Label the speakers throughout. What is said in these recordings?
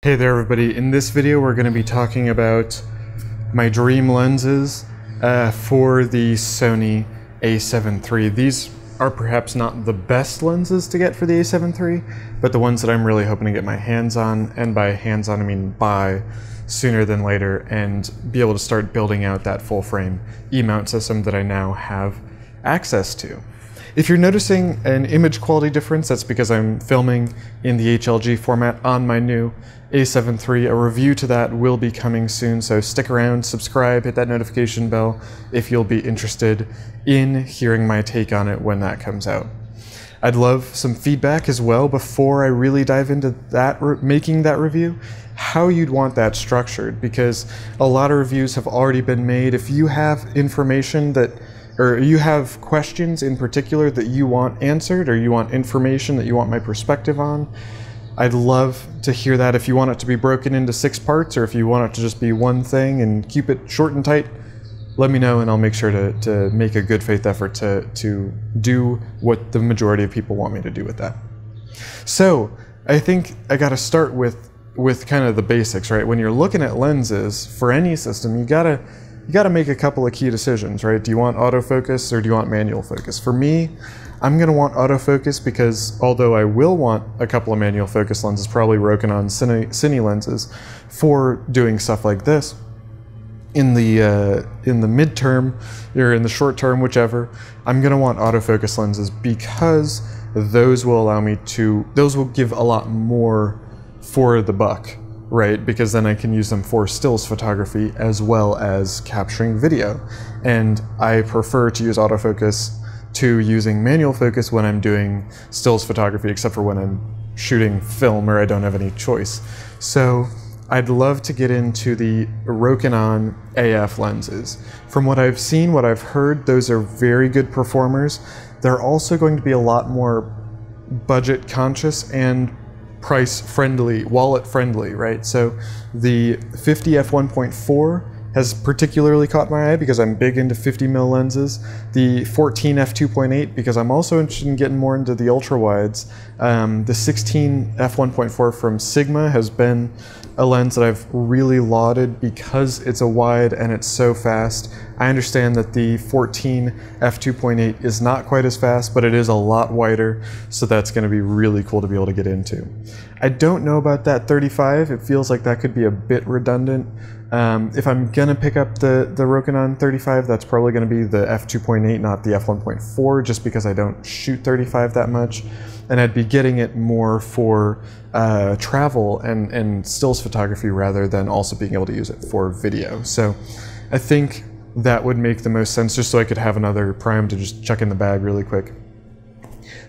Speaker 1: Hey there everybody, in this video we're going to be talking about my dream lenses for the Sony a7 III. These are perhaps not the best lenses to get for the a7 III, but the ones that I'm really hoping to get my hands on, and by hands on I mean buy sooner than later, and be able to start building out that full frame E-mount system that I now have access to. If you're noticing an image quality difference, that's because I'm filming in the HLG format on my new a7 III. A review to that will be coming soon, so stick around, subscribe, hit that notification bell if you'll be interested in hearing my take on it when that comes out. I'd love some feedback as well before I really dive into that, making that review, how you'd want that structured, because a lot of reviews have already been made. If you have information that or you have questions in particular that you want answered, or you want information that you want my perspective on, I'd love to hear that. If you want it to be broken into 6 parts, or if you want it to just be one thing and keep it short and tight, let me know and I'll make sure to make a good faith effort to do what the majority of people want me to do with that. So I think I gotta start with kind of the basics, right? When you're looking at lenses for any system, you gotta make a couple of key decisions, right? Do you want autofocus or do you want manual focus? For me, I'm gonna want autofocus because although I will want a couple of manual focus lenses, probably Koerner cine lenses, for doing stuff like this, in the midterm or in the short term, whichever, I'm gonna want autofocus lenses because those will allow me to, those will give a lot more for the buck, right? Because then I can use them for stills photography as well as capturing video. And I prefer to use autofocus to using manual focus when I'm doing stills photography, except for when I'm shooting film or I don't have any choice. So I'd love to get into the Koerner AF lenses. From what I've seen, what I've heard, those are very good performers. They're also going to be a lot more budget conscious and price friendly, wallet friendly, right? So the 50 f1.4 has particularly caught my eye because I'm big into 50mm lenses. The 14 f2.8 because I'm also interested in getting more into the ultra wides. The 16 f1.4 from Sigma has been a lens that I've really lauded because it's a wide and it's so fast. I understand that the 14 f2.8 is not quite as fast, but it is a lot wider, so that's going to be really cool to be able to get into. I don't know about that 35. It feels like that could be a bit redundant. If I'm gonna pick up the Koerner 35, that's probably gonna be the f2.8, not the f1.4, just because I don't shoot 35 that much, and I'd be getting it more for travel and stills photography rather than also being able to use it for video. So I think that would make the most sense, just so I could have another prime to just chuck in the bag really quick.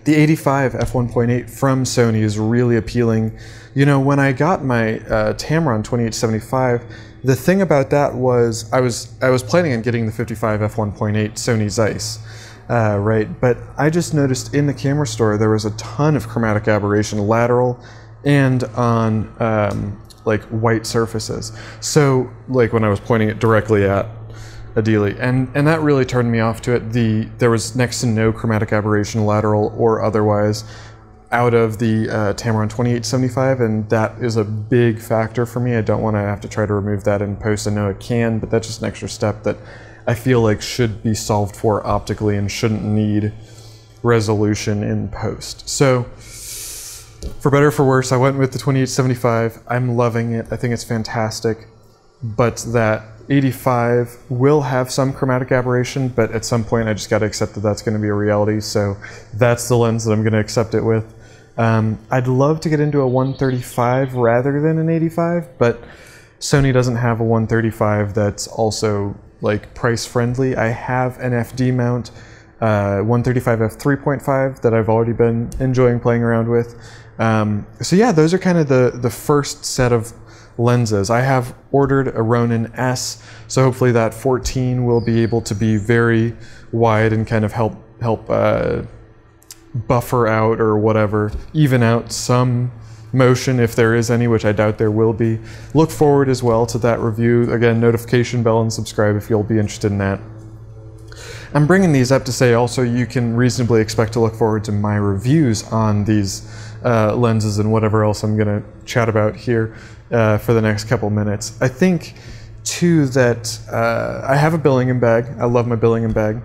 Speaker 1: The 85 f1.8 from Sony is really appealing. You know, when I got my Tamron 2875, the thing about that was I was planning on getting the 55 f1.8 Sony Zeiss, right? But I just noticed in the camera store there was a ton of chromatic aberration, lateral and on like white surfaces. So like when I was pointing it directly at ideally, and that really turned me off to it. There was next to no chromatic aberration, lateral or otherwise, out of the Tamron 2875, and that is a big factor for me. I don't want to have to try to remove that in post. I know it can, but that's just an extra step that I feel like should be solved for optically and shouldn't need resolution in post. So for better or for worse, I went with the 2875. I'm loving it. I think it's fantastic, but that 85 will have some chromatic aberration, but at some point I just got to accept that that's going to be a reality, so that's the lens that I'm going to accept it with. I'd love to get into a 135 rather than an 85, but Sony doesn't have a 135 that's also like price friendly. I have an FD mount, 135 f3.5 that I've already been enjoying playing around with. So yeah, those are kind of the first set of lenses. I have ordered a Ronin S, so hopefully that 14 will be able to be very wide and kind of help buffer out or whatever, even out some motion if there is any, which I doubt there will be. Look forward as well to that review. Again, notification bell and subscribe if you'll be interested in that. I'm bringing these up to say also you can reasonably expect to look forward to my reviews on these lenses and whatever else I'm going to chat about here for the next couple minutes. I think too that I have a Billingham bag. I love my Billingham bag.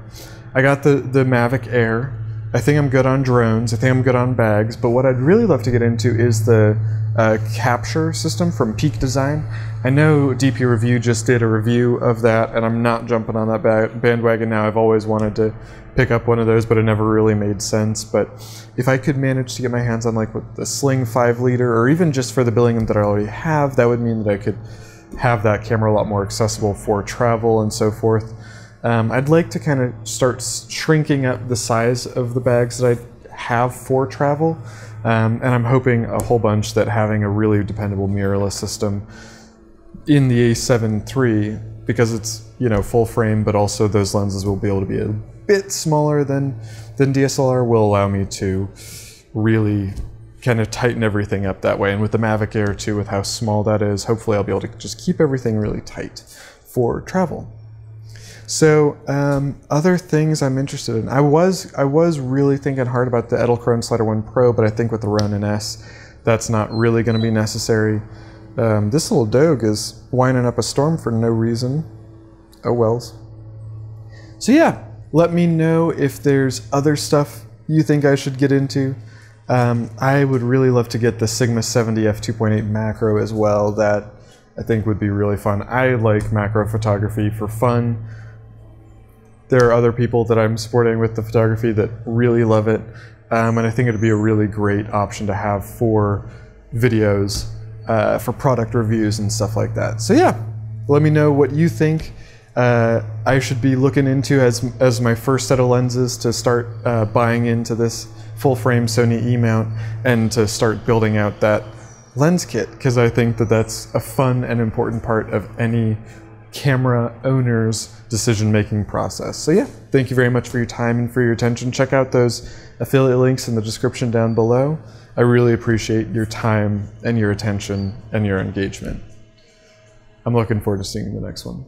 Speaker 1: I got the Mavic Air. I think I'm good on drones. I think I'm good on bags. But what I'd really love to get into is the capture system from Peak Design. I know DP Review just did a review of that, and I'm not jumping on that bandwagon now. I've always wanted to pick up one of those, but it never really made sense. But if I could manage to get my hands on like with the Sling 5-liter, or even just for the Billingham that I already have, that would mean that I could have that camera a lot more accessible for travel and so forth. I'd like to kind of start shrinking up the size of the bags that I have for travel, and I'm hoping a whole bunch that having a really dependable mirrorless system in the A7 III, because it's, you know, full frame, but also those lenses will be able to be a bit smaller than DSLR, will allow me to really kind of tighten everything up that way. And with the Mavic Air too, with how small that is, hopefully I'll be able to just keep everything really tight for travel. So other things I'm interested in. I was really thinking hard about the Edelkrone Slider 1 Pro, but I think with the Ronin S, that's not really going to be necessary. This little dog is winding up a storm for no reason. Oh wells. So yeah, let me know if there's other stuff you think I should get into. I would really love to get the Sigma 70 f2.8 macro as well. That I think would be really fun. I like macro photography for fun. There are other people that I'm supporting with the photography that really love it, and I think it would be a really great option to have for videos, for product reviews and stuff like that. So yeah, let me know what you think I should be looking into as my first set of lenses to start buying into this full frame Sony E-mount and to start building out that lens kit, because I think that that's a fun and important part of any camera owner's decision-making process. So yeah, thank you very much for your time and for your attention. Check out those affiliate links in the description down below. I really appreciate your time and your attention and your engagement. I'm looking forward to seeing the next one.